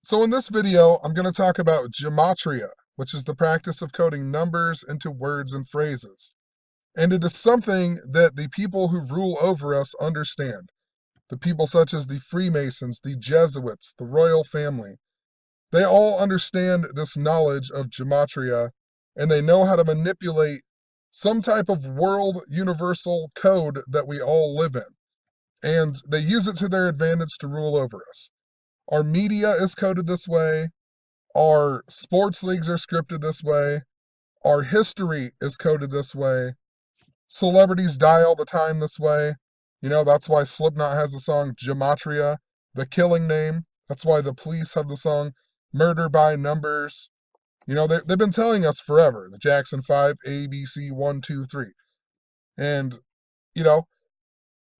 So in this video, I'm going to talk about gematria, which is the practice of coding numbers into words and phrases. And it is something that the people who rule over us understand. The people such as the Freemasons, the Jesuits, the royal family. They all understand this knowledge of gematria, and they know how to manipulate some type of world universal code that we all live in. And they use it to their advantage to rule over us. Our media is coded this way. Our sports leagues are scripted this way. Our history is coded this way. Celebrities die all the time this way. That's why Slipknot has the song Gematria, the killing name. That's why the Police have the song Murder by Numbers. They've been telling us forever, the Jackson 5, A, B, C, 1, 2, 3. And, you know,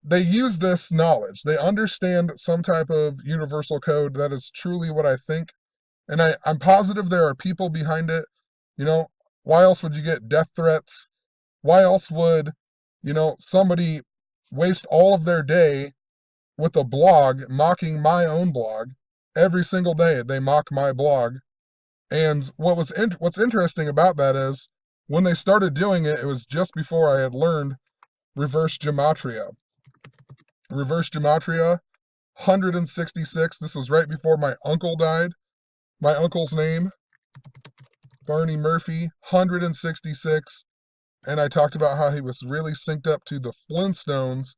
they use this knowledge. They understand some type of universal code that is truly what I think. And I'm positive there are people behind it. Why else would you get death threats? Why else would, somebody waste all of their day with a blog mocking my own blog? Every single day they mock my blog. And what's interesting about that is when they started doing it, it was just before I had learned reverse gematria. Reverse gematria, 166. This was right before my uncle died. My uncle's name, Barney Murphy, 166. And I talked about how he was really synced up to the Flintstones.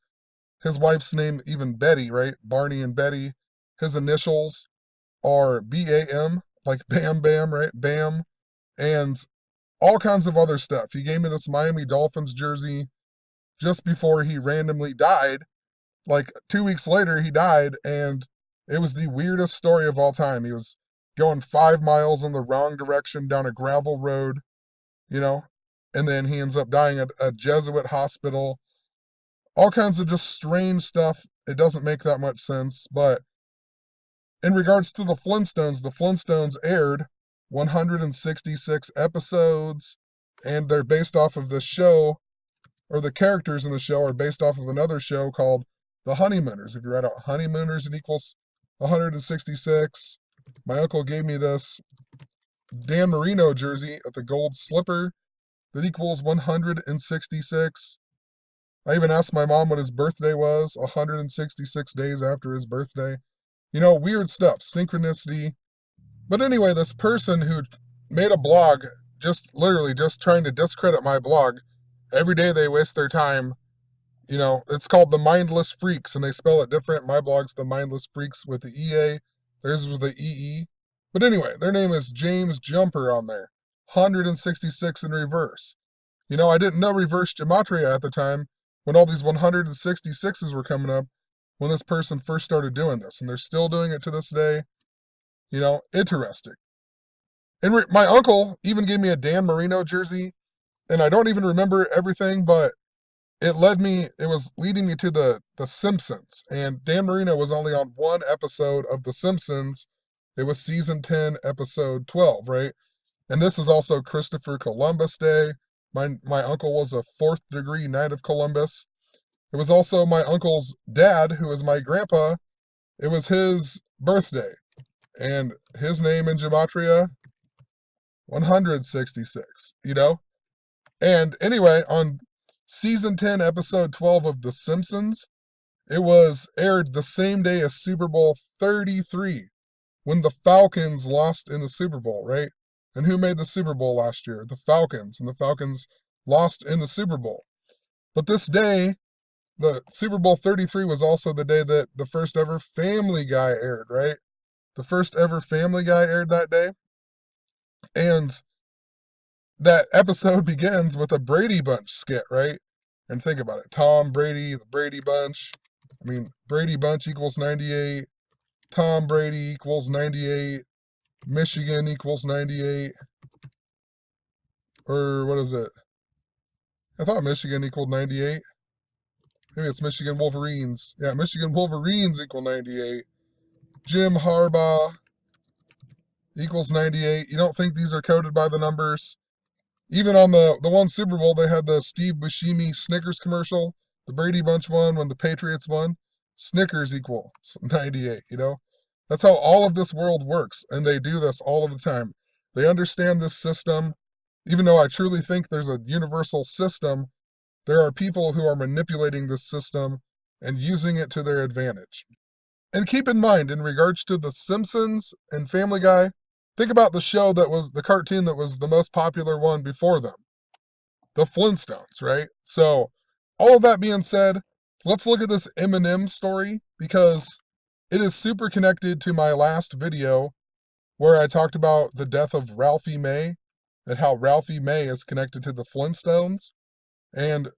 His wife's name, even Betty, right? Barney and Betty. His initials are BAM, like Bam Bam, right? Bam. And all kinds of other stuff. He gave me this Miami Dolphins jersey just before he randomly died. Like 2 weeks later, he died, and it was the weirdest story of all time. He was going 5 miles in the wrong direction down a gravel road, and then he ends up dying at a Jesuit hospital. All kinds of just strange stuff. It doesn't make that much sense, but in regards to the Flintstones aired 166 episodes, and they're based off of this show, or the characters in the show are based off of another show called The Honeymooners. If you write out Honeymooners, it equals 166. My uncle gave me this Dan Marino jersey at the Gold Slipper that equals 166. I even asked my mom what his birthday was, 166 days after his birthday. Weird stuff, synchronicity. But anyway, this person who made a blog, literally just trying to discredit my blog, every day they waste their time. It's called The Mindless Freaks, and they spell it different. My blog's The Mindless Freaks with the EA. Theirs with the EE. But anyway, their name is James Jumper on there. 166 in reverse. I didn't know reverse gematria at the time when all these 166s were coming up when this person first started doing this. And they're still doing it to this day. Interesting. And my uncle even gave me a Dan Marino jersey. And I don't even remember everything, but it was leading me to the Simpsons. And Dan Marino was only on one episode of The Simpsons. It was season 10, episode 12, right? And this is also Christopher Columbus Day. My uncle was a 4th degree Knight of Columbus. It was also my uncle's dad, who is my grandpa. It was his birthday. And his name in gematria, 166, And anyway, on season 10, episode 12 of The Simpsons, it was aired the same day as Super Bowl 33, when the Falcons lost in the Super Bowl, right? And who made the Super Bowl last year? The Falcons. And the Falcons lost in the Super Bowl. But this day, the Super Bowl 33 was also the day that the first ever Family Guy aired, right? The first ever Family Guy aired that day. And that episode begins with a Brady Bunch skit, right? And think about it. Tom Brady, the Brady Bunch. Brady Bunch equals 98. Tom Brady equals 98. Michigan equals 98. Or what is it? I thought Michigan equaled 98. Maybe it's Michigan Wolverines. Yeah, Michigan Wolverines equal 98. Jim Harbaugh equals 98. You don't think these are coded by the numbers? Even on the one Super Bowl, they had the Steve Buscemi Snickers commercial. The Brady Bunch one when the Patriots won. Snickers equal 98, That's how all of this world works, and they do this all of the time. They understand this system. Even though I truly think there's a universal system, there are people who are manipulating this system and using it to their advantage. And keep in mind, in regards to The Simpsons and Family Guy, think about the show that was the cartoon that was the most popular one before them, the Flintstones, right? So, all of that being said, let's look at this Eminem story because it is super connected to my last video where I talked about the death of Ralphie May and how Ralphie May is connected to the Flintstones. And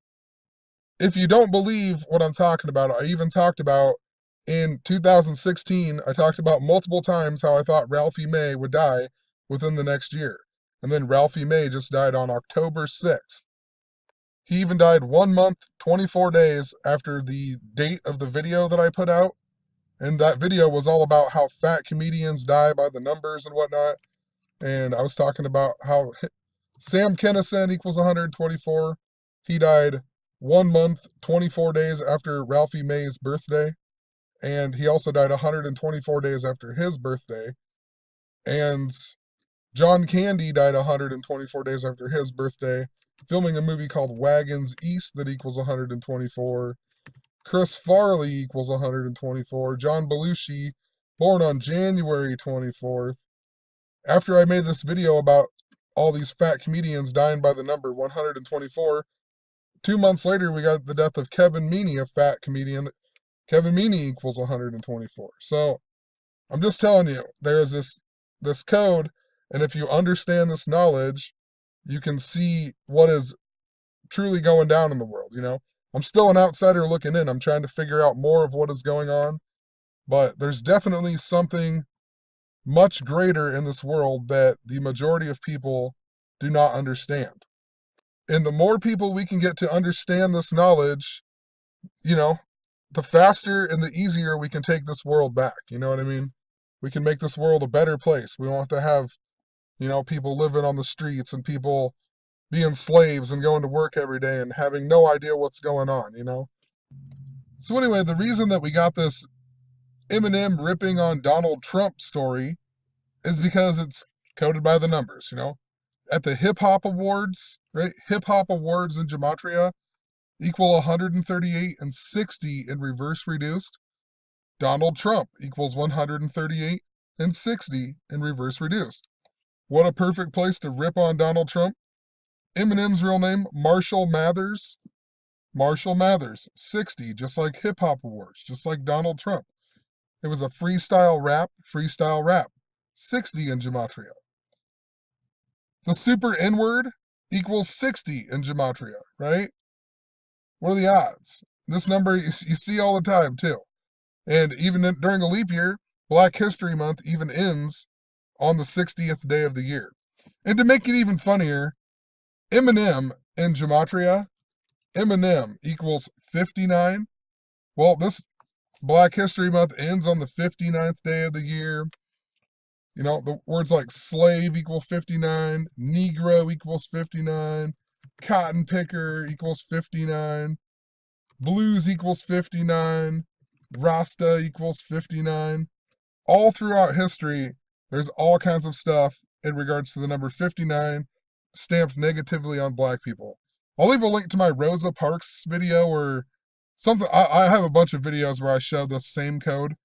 if you don't believe what I'm talking about, I even talked about in 2016, I talked about multiple times how I thought Ralphie May would die within the next year. And then Ralphie May just died on October 6th. He even died 1 month, 24 days after the date of the video that I put out. And that video was all about how fat comedians die by the numbers and whatnot. And I was talking about how Sam Kinison equals 124. He died 1 month, 24 days after Ralphie May's birthday. And he also died 124 days after his birthday. And John Candy died 124 days after his birthday, filming a movie called Wagons East that equals 124. Chris Farley equals 124. John Belushi, born on January 24th. After I made this video about all these fat comedians dying by the number 124, 2 months later we got the death of Kevin Meaney, a fat comedian. Kevin Meaney equals 124. So I'm just telling you, there is this code, and if you understand this knowledge, you can see what is truly going down in the world, you know? I'm still an outsider looking in. I'm trying to figure out more of what is going on, but there's definitely something much greater in this world that the majority of people do not understand. And the more people we can get to understand this knowledge, you know, the faster and the easier we can take this world back. You know what I mean? We can make this world a better place. We won't have to have, you know, people living on the streets and people being slaves and going to work every day and having no idea what's going on, you know? So anyway, the reason that we got this Eminem ripping on Donald Trump story is because it's coded by the numbers, you know? At the Hip Hop Awards, right? Hip Hop Awards in Gematria equal 138 and 60 in reverse reduced. Donald Trump equals 138 and 60 in reverse reduced. What a perfect place to rip on Donald Trump. Eminem's real name, Marshall Mathers. Marshall Mathers, 60, just like Hip Hop Awards, just like Donald Trump. It was a freestyle rap, 60 in Gematria. The super N-word equals 60 in Gematria, right? What are the odds? This number you see all the time, too. And even during a leap year, Black History Month even ends on the 60th day of the year. And to make it even funnier, Eminem in Gematria, Eminem equals 59. Well, this Black History Month ends on the 59th day of the year. You know, the words like slave equal 59, Negro equals 59, cotton picker equals 59, blues equals 59, Rasta equals 59. All throughout history, there's all kinds of stuff in regards to the number 59 stamped negatively on black people. I'll leave a link to my Rosa Parks video or something. I have a bunch of videos where I show the same code,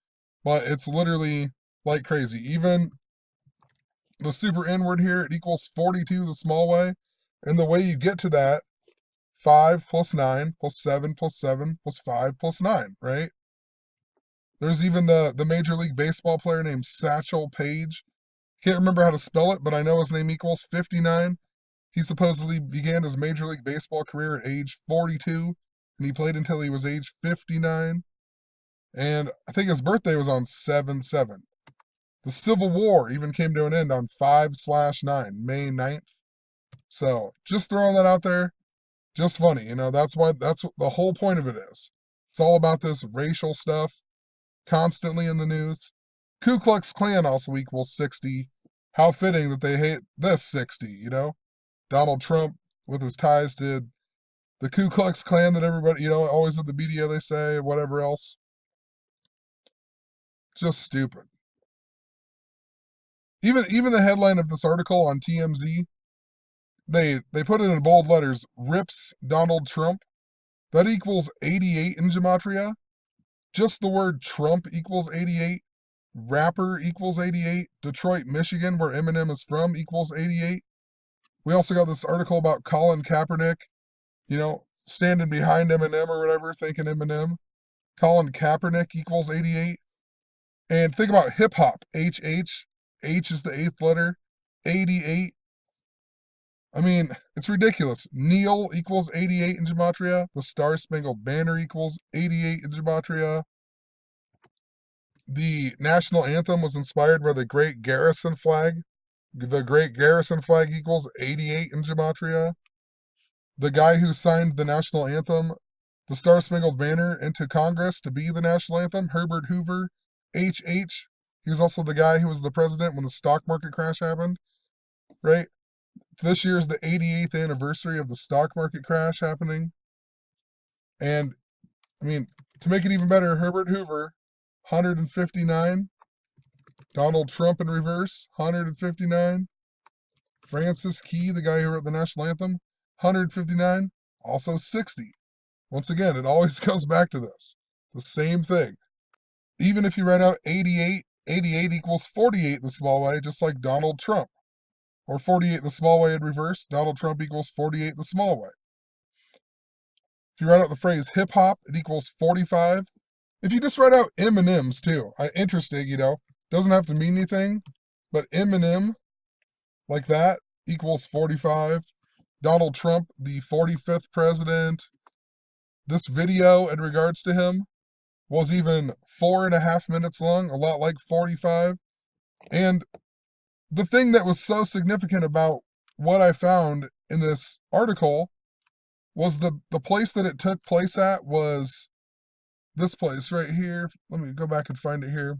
but it's literally like crazy. Even the super N-word here, it equals 42 the small way. And the way you get to that, 5 plus 9 plus 7 plus 7 plus 5 plus 9, right? There's even the Major League Baseball player named Satchel Paige. Can't remember how to spell it, but I know his name equals 59. He supposedly began his Major League Baseball career at age 42, and he played until he was age 59. And I think his birthday was on 7/7. The Civil War even came to an end on 5/9, May 9th. So just throwing that out there, just funny. You know, that's what the whole point of it is. It's all about this racial stuff, constantly in the news. Ku Klux Klan also equals 60. How fitting that they hate this 60, you know? Donald Trump with his ties to the Ku Klux Klan that everybody, you know, always in the media they say, whatever else. Just stupid. Even the headline of this article on TMZ, they put it in bold letters, rips Donald Trump. That equals 88 in gematria. Just the word Trump equals 88. Rapper equals 88. Detroit, Michigan, where Eminem is from, equals 88. We also got this article about Colin Kaepernick, standing behind Eminem or whatever, thinking Eminem. Colin Kaepernick equals 88. And think about hip hop, HH. H is the 8th letter. 88. I mean, it's ridiculous. Neil equals 88 in gematria. The Star Spangled Banner equals 88 in gematria. The national anthem was inspired by the Great Garrison flag. The Great Garrison flag equals 88 in gematria. The guy who signed the national anthem, the Star Spangled Banner, into Congress to be the national anthem, Herbert Hoover, HH. He was also the guy who was the president when the stock market crash happened, right? This year is the 88th anniversary of the stock market crash happening. And, I mean, to make it even better, Herbert Hoover, 159. Donald Trump in reverse, 159. Francis Key, the guy who wrote the national anthem, 159. Also 60. Once again, it always goes back to this. The same thing. Even if you write out 88, 88 equals 48 the small way, just like Donald Trump. Or 48 the small way in reverse, Donald Trump equals 48 the small way. If you write out the phrase hip hop, it equals 45. If you just write out Eminem's too, interesting, doesn't have to mean anything, but Eminem, like that, equals 45. Donald Trump, the 45th president. This video in regards to him was even 4.5 minutes long, a lot like 45. And the thing that was so significant about what I found in this article was the place that it took place at was this place right here. Let me go back and find it here.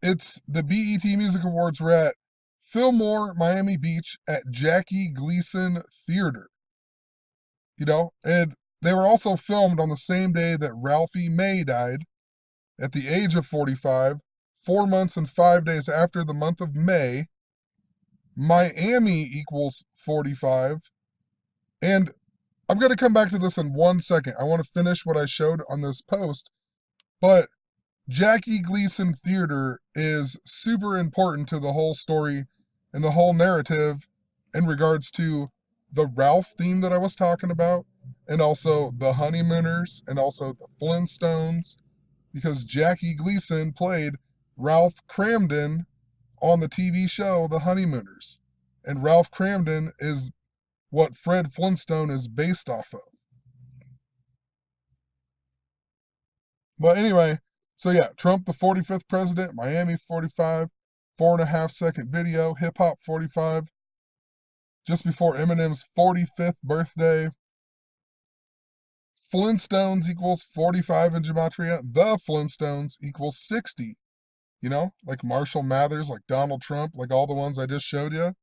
It's the BET Music Awards were at Fillmore, Miami Beach at Jackie Gleason Theater. And they were also filmed on the same day that Ralphie May died at the age of 45, 4 months and 5 days after the month of May. Miami equals 45. And I'm going to come back to this in 1 second. I want to finish what I showed on this post. But Jackie Gleason Theater is super important to the whole story and the whole narrative in regards to the Ralph theme that I was talking about, and also the Honeymooners, and also the Flintstones, because Jackie Gleason played Ralph Cramden on the TV show The Honeymooners. And Ralph Cramden is what Fred Flintstone is based off of. But anyway, so yeah, Trump the 45th president, Miami 45, 4.5 second video, hip hop 45, just before Eminem's 45th birthday. Flintstones equals 45 in gematria. The Flintstones equals 60. Like Marshall Mathers, like Donald Trump, like all the ones I just showed you.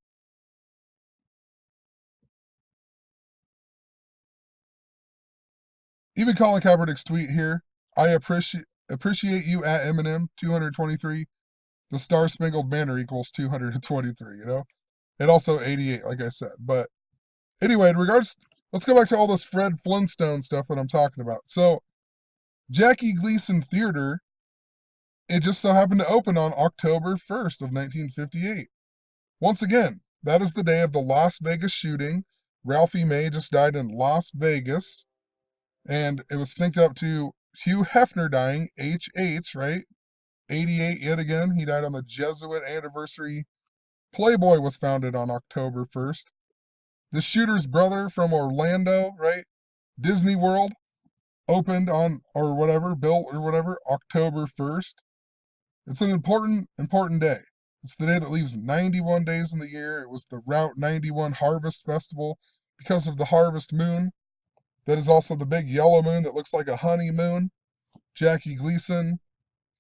Even Colin Kaepernick's tweet here, I appreciate you at Eminem, 223. The Star Spangled Banner equals 223, And also 88, like I said. But anyway, let's go back to all this Fred Flintstone stuff that I'm talking about. So, Jackie Gleason Theater, it just so happened to open on October 1st of 1958. Once again, that is the day of the Las Vegas shooting. Ralphie May just died in Las Vegas. And it was synced up to Hugh Hefner dying, HH, right? 88 yet again. He died on the Jesuit anniversary. Playboy was founded on October 1st. The shooter's brother from Orlando, right? Disney World opened on, or whatever, built or whatever, October 1st. It's an important day. It's the day that leaves 91 days in the year. It was the Route 91 Harvest Festival because of the harvest moon. That is also the big yellow moon that looks like a honeymoon. Jackie Gleason,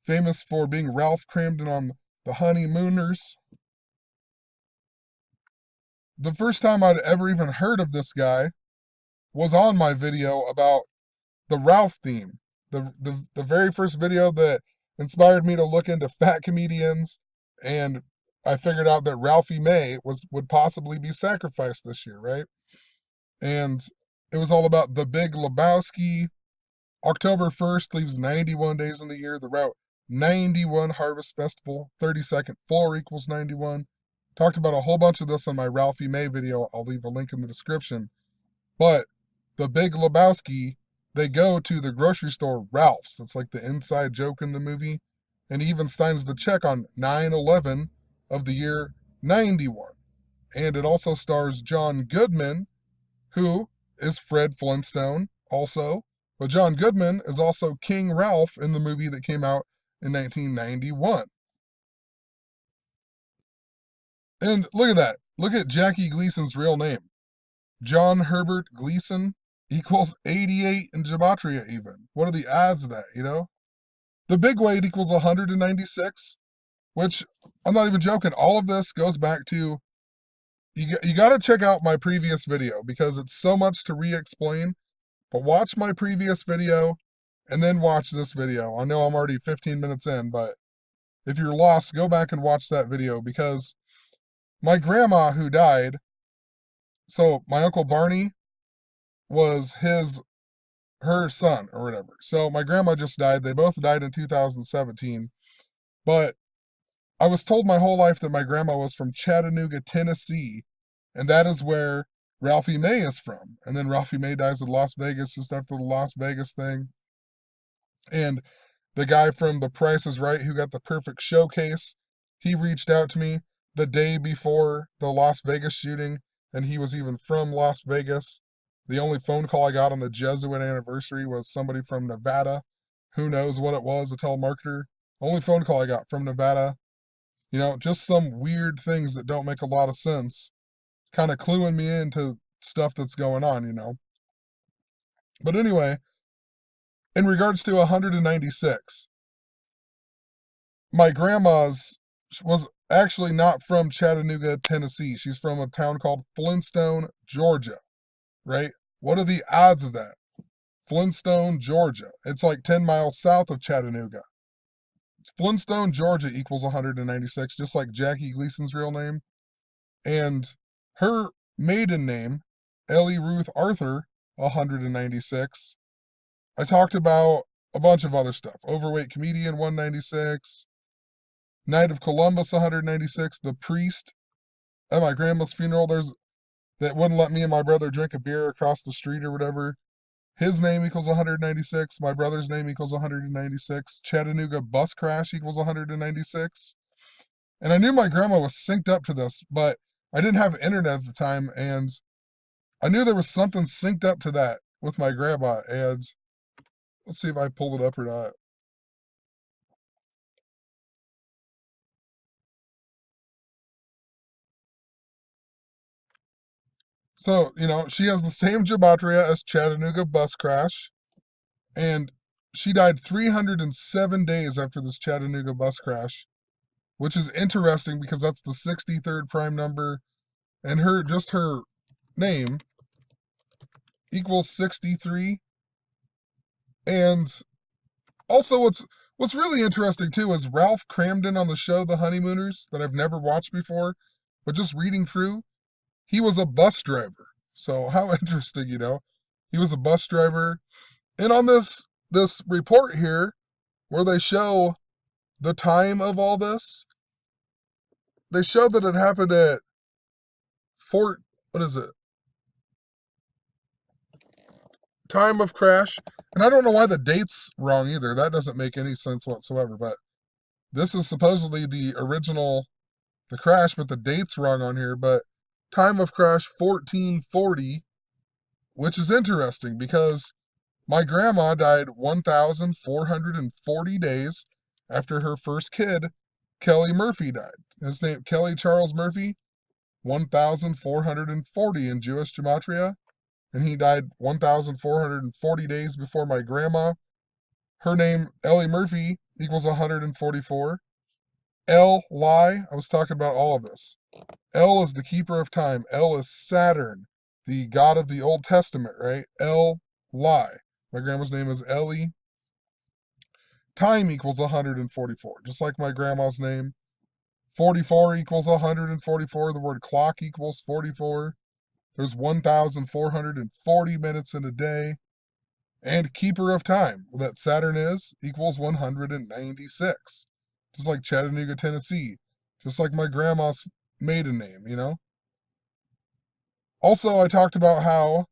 famous for being Ralph Cramden on The Honeymooners. The first time I'd ever even heard of this guy was on my video about the Ralph theme. The very first video that inspired me to look into fat comedians, and I figured out that Ralphie May would possibly be sacrificed this year, right? And it was all about the Big Lebowski. October 1st leaves 91 days in the year. The Route 91 Harvest Festival, 32nd floor equals 91. Talked about a whole bunch of this on my Ralphie May video. I'll leave a link in the description. But the Big Lebowski, they go to the grocery store Ralph's. It's like the inside joke in the movie. And he even signs the check on 9/11 of the year 91. And it also stars John Goodman, who is Fred Flintstone also. But John Goodman is also King Ralph in the movie that came out in 1991. And look at that. Look at Jackie Gleason's real name. John Herbert Gleason equals 88 in gematria even. What are the odds of that, you know? The big weight equals 196, which I'm not even joking. All of this goes back to, you got to check out my previous video because it's so much to re-explain. But watch my previous video and then watch this video. I know I'm already 15 minutes in, but if you're lost, go back and watch that video because my grandma who died, so my Uncle Barney was her son or whatever. So my grandma just died. They both died in 2017. But I was told my whole life that my grandma was from Chattanooga, Tennessee, and that is where Ralphie May is from. And then Ralphie May dies in Las Vegas just after the Las Vegas thing. And the guy from The Price is Right who got the perfect showcase, he reached out to me the day before the Las Vegas shooting, and he was even from Las Vegas. The only phone call I got on the Jesuit anniversary was somebody from Nevada. Who knows what it was, a telemarketer. Only phone call I got from Nevada. You know, just some weird things that don't make a lot of sense, kind of cluing me into stuff that's going on, you know. But anyway, in regards to 196, my grandma's was actually not from Chattanooga, Tennessee. She's from a town called Flintstone, Georgia, right? What are the odds of that? Flintstone, Georgia. It's like 10 miles south of Chattanooga. Flintstone, Georgia equals 196, just like Jackie Gleason's real name. And her maiden name, Ellie Ruth Arthur, 196. I talked about a bunch of other stuff. Overweight comedian, 196. Night of Columbus, 196. The priest at my grandma's funeral, that wouldn't let me and my brother drink a beer across the street or whatever. His name equals 196. My brother's name equals 196. Chattanooga bus crash equals 196. And I knew my grandma was synced up to this, but I didn't have internet at the time, and I knew there was something synced up to that with my grandma. And let's see if I pulled it up or not. So, you know, she has the same gematria as Chattanooga bus crash, and she died 307 days after this Chattanooga bus crash, which is interesting because that's the 63rd prime number, and her name equals 63. And also what's really interesting too is Ralph Cramden on the show The Honeymooners that I've never watched before, but just reading through, he was a bus driver. So how interesting, you know. He was a bus driver. And on this report here, where they show the time of all this, they show that it happened at what is it? Time of crash. And I don't know why the date's wrong either. That doesn't make any sense whatsoever. But this is supposedly the original, the crash, but the date's wrong on here. But time of crash 1440, which is interesting because my grandma died 1,440 days after her first kid, Kelly Murphy, died. His name, Kelly Charles Murphy, 1,440 in Jewish gematria. And he died 1,440 days before my grandma. Her name, Ellie Murphy, equals 144. El Lie, I was talking about all of this. El is the keeper of time. El is Saturn, the god of the Old Testament, right? El Lie. My grandma's name is Ellie. Time equals 144, just like my grandma's name. 44 equals 144. The word clock equals 44. There's 1,440 minutes in a day. And keeper of time, that Saturn is, equals 196. Just like Chattanooga, Tennessee. Just like my grandma's maiden name, you know? Also, I talked about how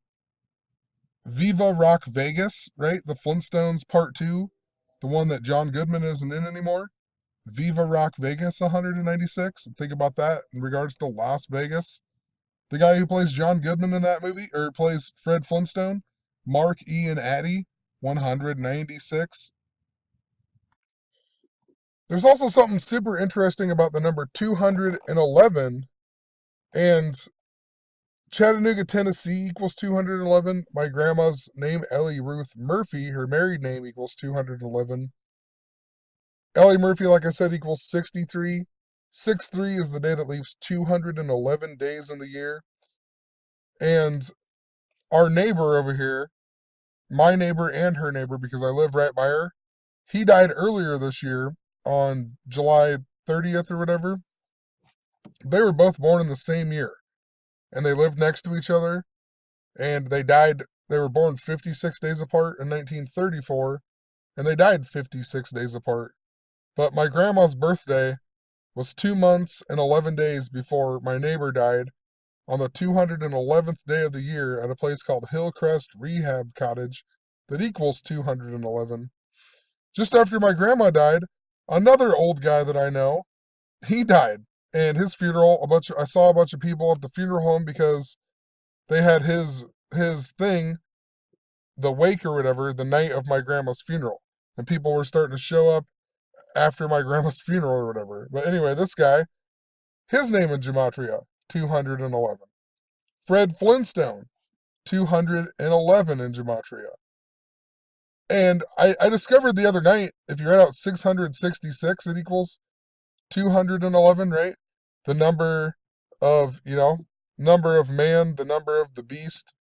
Viva Rock Vegas, right? The Flintstones Part 2, the one that John Goodman isn't in anymore. Viva Rock Vegas 196. Think about that in regards to Las Vegas. The guy who plays John Goodman in that movie, or plays Fred Flintstone, Mark Ian Addy, 196. There's also something super interesting about the number 211, and Chattanooga, Tennessee equals 211. My grandma's name, Ellie Ruth Murphy, her married name equals 211. Ellie Murphy, like I said, equals 63. 6-3 is the day that leaves 211 days in the year. And our neighbor over here, my neighbor and her neighbor, because I live right by her, he died earlier this year on July 30th or whatever. They were both born in the same year, and they lived next to each other, and they died. They were born 56 days apart in 1934, and they died 56 days apart. But my grandma's birthday was 2 months and 11 days before my neighbor died, on the 211th day of the year at a place called Hillcrest Rehab Cottage that equals 211. Just after my grandma died, another old guy that I know, he died. And his funeral, I saw a bunch of people at the funeral home because they had his thing, the wake or whatever, the night of my grandma's funeral. And people were starting to show up after my grandma's funeral or whatever. But anyway, this guy, his name in Gematria, 211. Fred Flintstone, 211 in Gematria. And I discovered the other night, if you write out 666, it equals 211, right? The number of, number of man, the number of the beast.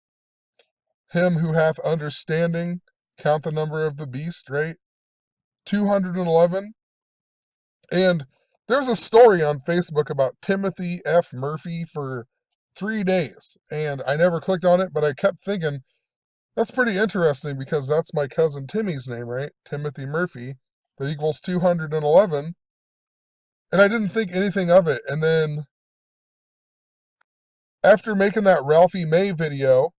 Him who hath understanding, count the number of the beast, right? 211. And there's a story on Facebook about Timothy F. Murphy for 3 days. And I never clicked on it, but I kept thinking, that's pretty interesting because that's my cousin Timmy's name, right? Timothy Murphy. That equals 211. And I didn't think anything of it. And then after making that Ralphie May video,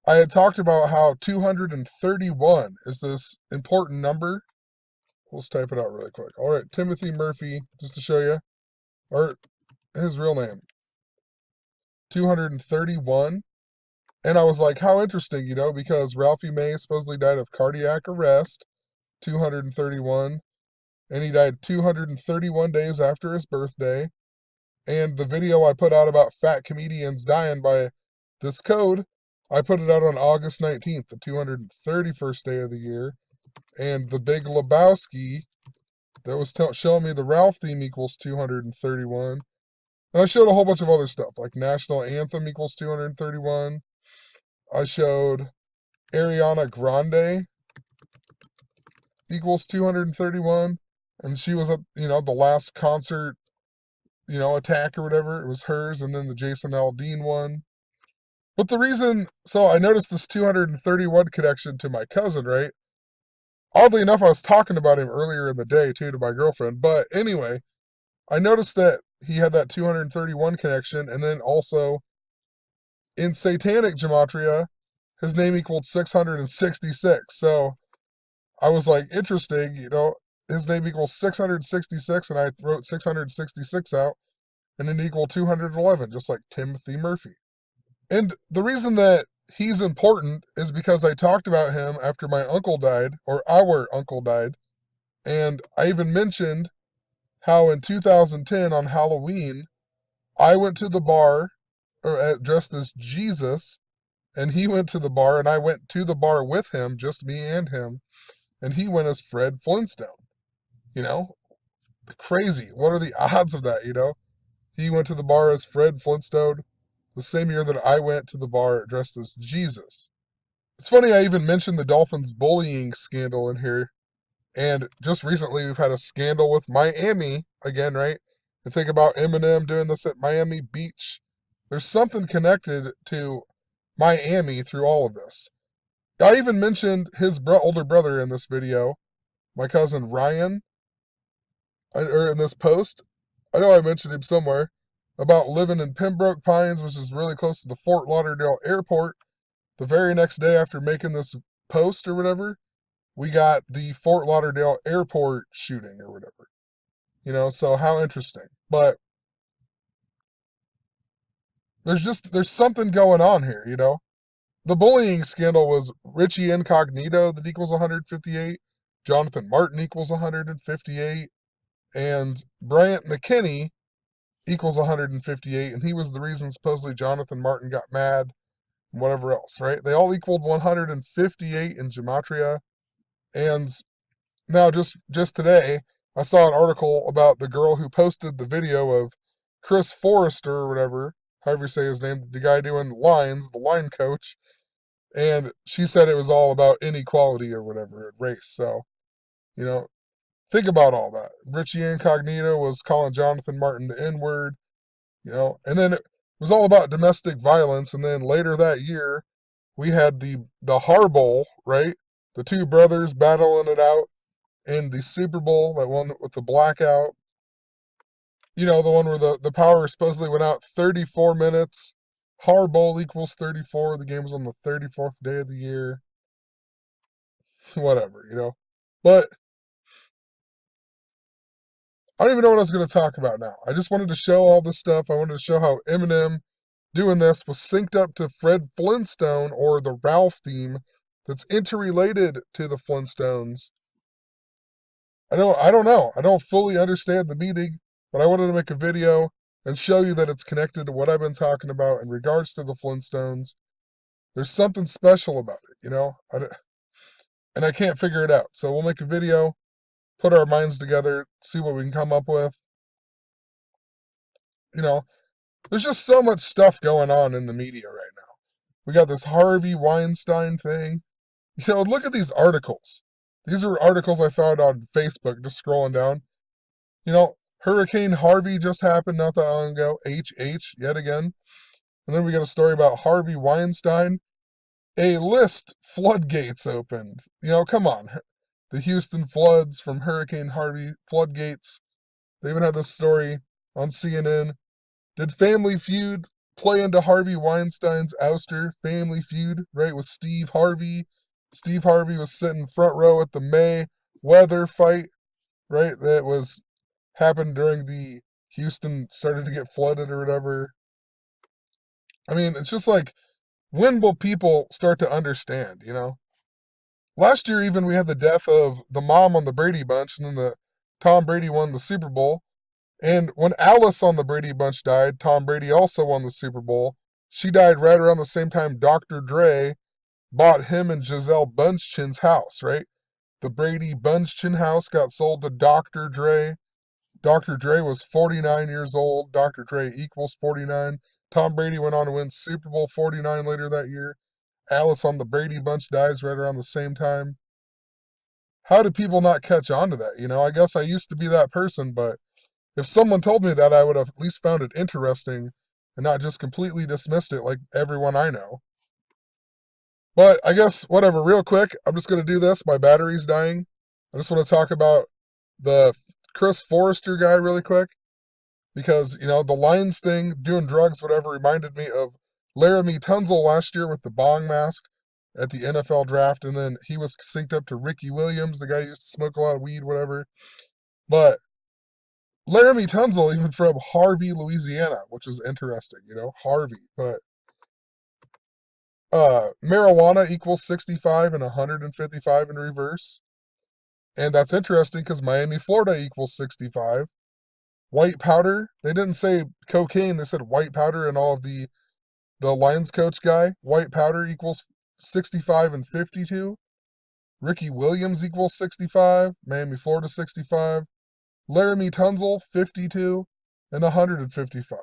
I had talked about how 231 is this important number. Let's type it out really quick. All right, Timothy Murphy, just to show you, or his real name, 231. And I was like, how interesting, because Ralphie May supposedly died of cardiac arrest, 231, and he died 231 days after his birthday. And the video I put out about fat comedians dying by this code, I put it out on August 19th, the 231st day of the year. And the Big Lebowski that was showing me the Ralph theme equals 231. And I showed a whole bunch of other stuff, like National Anthem equals 231. I showed Ariana Grande equals 231. And she was at, the last concert, attack or whatever. It was hers, and then the Jason Aldean one. But the reason, so I noticed this 231 connection to my cousin, right? Oddly enough, I was talking about him earlier in the day, too, to my girlfriend. But anyway, I noticed that he had that 231 connection, and then also in Satanic Gematria, his name equaled 666. So I was like, interesting, his name equals 666, and I wrote 666 out, and it equaled 211, just like Timothy Murphy. And the reason that he's important is because I talked about him after my uncle died, or our uncle died, and I even mentioned how in 2010 on Halloween, I went to the bar, dressed as Jesus, and he went to the bar, and I went to the bar with him, just me and him, and he went as Fred Flintstone. Crazy. What are the odds of that, He went to the bar as Fred Flintstone the same year that I went to the bar dressed as Jesus. It's funny I even mentioned the Dolphins bullying scandal in here, And just recently, we've had a scandal with Miami again, right? And think about Eminem doing this at Miami Beach. There's something connected to Miami through all of this. I even mentioned his older brother in this video, my cousin Ryan, or in this post. I know I mentioned him somewhere about living in Pembroke Pines, which is really close to the Fort Lauderdale airport. The very next day after making this post or whatever, we got the Fort Lauderdale airport shooting or whatever. So how interesting. But there's something going on here. The bullying scandal was Richie Incognito that equals 158, Jonathan Martin equals 158, and Bryant McKinney equals 158, and he was the reason supposedly Jonathan Martin got mad and whatever else, right? They all equaled 158 in gematria. And now just today, I saw an article about the girl who posted the video of Chris Forrester or whatever, however you say his name, the guy doing lines, the line coach, and she said it was all about inequality or whatever, race. So, you know, think about all that. Richie Incognito was calling Jonathan Martin the N-word, and then it was all about domestic violence. And then later that year, we had the Harbaugh, right? The two brothers battling it out in the Super Bowl, that one with the blackout. The one where the power supposedly went out 34 minutes. Harbaugh equals 34. The game was on the 34th day of the year. Whatever. But I don't even know what I was going to talk about now. I just wanted to show all this stuff. I wanted to show how Eminem doing this was synced up to Fred Flintstone, or the Ralph theme that's interrelated to the Flintstones. I don't know. I don't fully understand the meaning, but I wanted to make a video and show you that it's connected to what I've been talking about in regards to the Flintstones. There's something special about it, and I can't figure it out. So we'll make a video, put our minds together, see what we can come up with. There's just so much stuff going on in the media right now. We got this Harvey Weinstein thing. Look at these articles. These are articles I found on Facebook, just scrolling down. Hurricane Harvey just happened not that long ago. HH, yet again. And then we got a story about Harvey Weinstein. A list floodgates opened. Come on. The Houston floods from Hurricane Harvey, floodgates. They even had this story on CNN. Did Family Feud play into Harvey Weinstein's ouster? Family Feud, right, with Steve Harvey. Steve Harvey was sitting front row at the May weather fight, right, that happened during the Houston started to get flooded or whatever. I mean, it's just like, when will people start to understand, Last year, even, we had the death of the mom on the Brady Bunch, and then Tom Brady won the Super Bowl. And when Alice on the Brady Bunch died, Tom Brady also won the Super Bowl. She died right around the same time Dr. Dre bought him and Giselle Bundchen's house, right? The Brady Bunchen house got sold to Dr. Dre. Dr. Dre was 49 years old. Dr. Dre equals 49. Tom Brady went on to win Super Bowl 49 later that year. Alice on the Brady Bunch dies right around the same time. How did people not catch on to that? I guess I used to be that person, but if someone told me that, I would have at least found it interesting and not just completely dismissed it like everyone I know. But I guess, whatever, real quick, I'm just going to do this. My battery's dying. I just want to talk about the Chris Forrester guy really quick. Because, the lines thing, doing drugs, whatever, reminded me of Laramie Tunzel last year with the bong mask at the NFL draft. And then he was synced up to Ricky Williams, the guy who used to smoke a lot of weed, whatever. But Laramie Tunzel, even from Harvey, Louisiana, which is interesting, Harvey. But marijuana equals 65 and 155 in reverse. And that's interesting because Miami, Florida equals 65. White powder, they didn't say cocaine, they said white powder, and all of the Lions coach guy. White powder equals 65 and 52. Ricky Williams equals 65. Miami, Florida 65. Laramie Tunzel 52 and 155.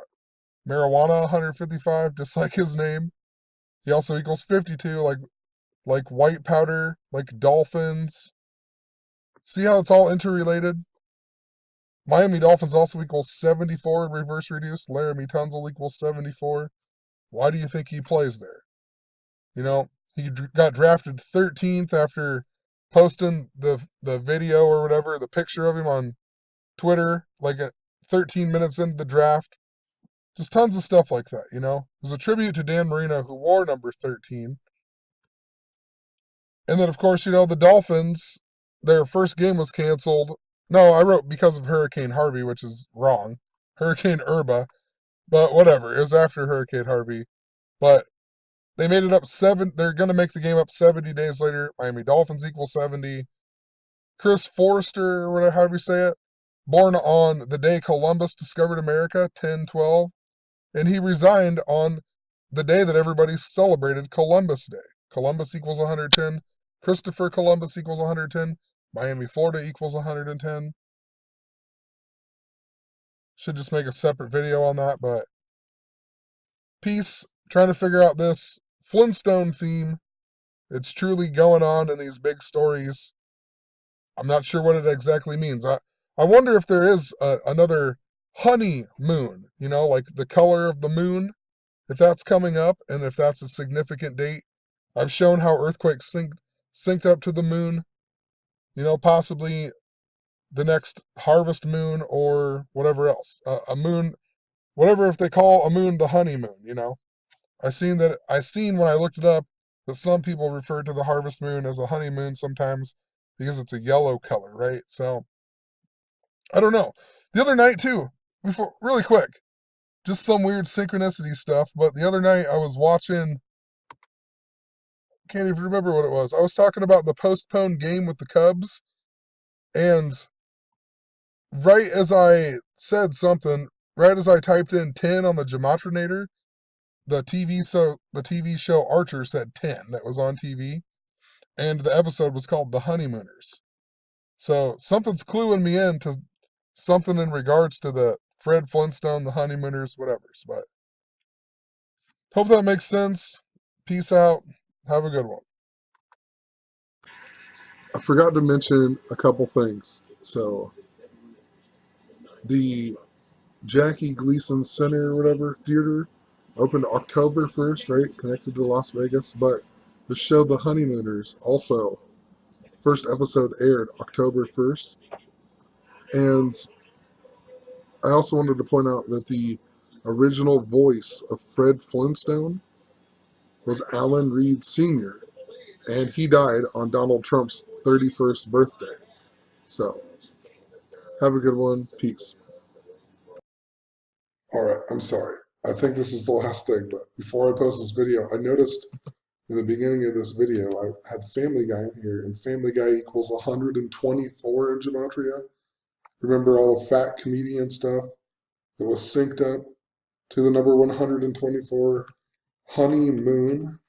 Marijuana 155, just like his name. He also equals 52, like white powder, like dolphins. See how it's all interrelated? Miami Dolphins also equals 74 reverse reduced. Laramie Tunsil equals 74. Why do you think he plays there? You know, he got drafted 13th after posting the video or whatever, the picture of him on Twitter, like at 13 minutes into the draft. Just tons of stuff like that, you know? It was a tribute to Dan Marino, who wore number 13. And then, of course, you know, the Dolphins, their first game was canceled. No, I wrote because of Hurricane Harvey, which is wrong. Hurricane Irma, but whatever. It was after Hurricane Harvey. But they made it up they're going to make the game up 70 days later. Miami Dolphins equal 70. Chris Forrester, or whatever, however you say it, born on the day Columbus discovered America, 10/12. And he resigned on the day that everybody celebrated Columbus Day. Columbus equals 110. Christopher Columbus equals 110. Miami, Florida equals 110. Should just make a separate video on that, but peace, trying to figure out this Flintstone theme. It's truly going on in these big stories. I'm not sure what it exactly means. I wonder if there is another honey moon, you know, like the color of the moon, if that's coming up and if that's a significant date. I've shown how earthquakes synced up to the moon, you know, possibly the next harvest moon or whatever else. A moon, whatever, if they call a moon the honeymoon, you know. I seen when I looked it up that some people refer to the harvest moon as a honeymoon sometimes because it's a yellow color, right? So I don't know. The other night too, before really quick, just some weird synchronicity stuff, but the other night I was watching, can't even remember what it was. I was talking about the postponed game with the Cubs, and right as I said something, right as I typed in 10 on the Gematrinator, the TV show Archer said 10 that was on TV, and the episode was called The Honeymooners. So something's cluing me in to something in regards to the Fred Flintstone, the Honeymooners, whatever's. But hope that makes sense. Peace out. Have a good one. I forgot to mention a couple things. So the Jackie Gleason Center or whatever theater opened October 1st, right? Connected to Las Vegas. But the show The Honeymooners also, first episode aired October 1st. And I also wanted to point out that the original voice of Fred Flintstone was Alan Reed Sr., and he died on Donald Trump's 31st birthday. So, have a good one. Peace. Alright, I'm sorry. I think this is the last thing, but before I post this video, I noticed in the beginning of this video, I had Family Guy in here, and Family Guy equals 124 in Gematria. Remember all the fat comedian stuff that was synced up to the number 124? Honeymoon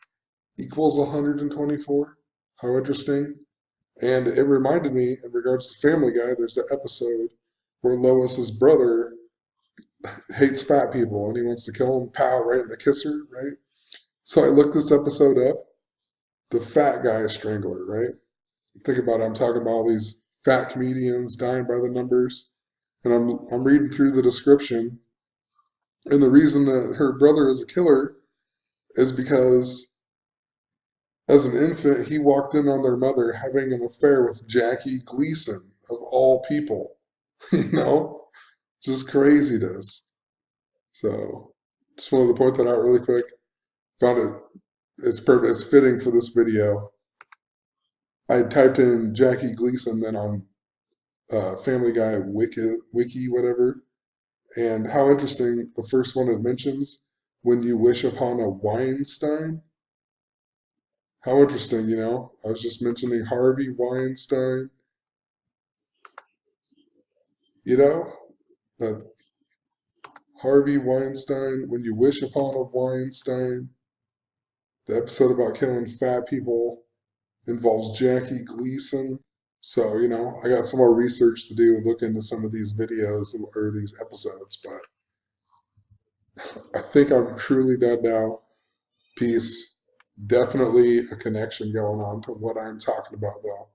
equals 124. How interesting. And it reminded me, in regards to Family Guy, there's the episode where Lois's brother hates fat people and he wants to kill him, pow, right in the kisser, right? So I looked this episode up. The fat guy strangler, right? Think about it. I'm talking about all these fat comedians dying by the numbers. And I'm reading through the description. And the reason that her brother is a killer is because as an infant, he walked in on their mother having an affair with Jackie Gleason, of all people. You know? Just craziness. So, just wanted to point that out really quick. Found it, it's perfect, it's fitting for this video. I typed in Jackie Gleason then on Family Guy wiki, whatever. And how interesting, the first one it mentions, when you wish upon a Weinstein. How interesting, you know? I was just mentioning Harvey Weinstein. You know? That Harvey Weinstein, when you wish upon a Weinstein. The episode about killing fat people involves Jackie Gleason. So, you know, I got some more research to do, look into some of these videos or these episodes, but I think I'm truly dead now. Peace. Definitely a connection going on to what I'm talking about, though.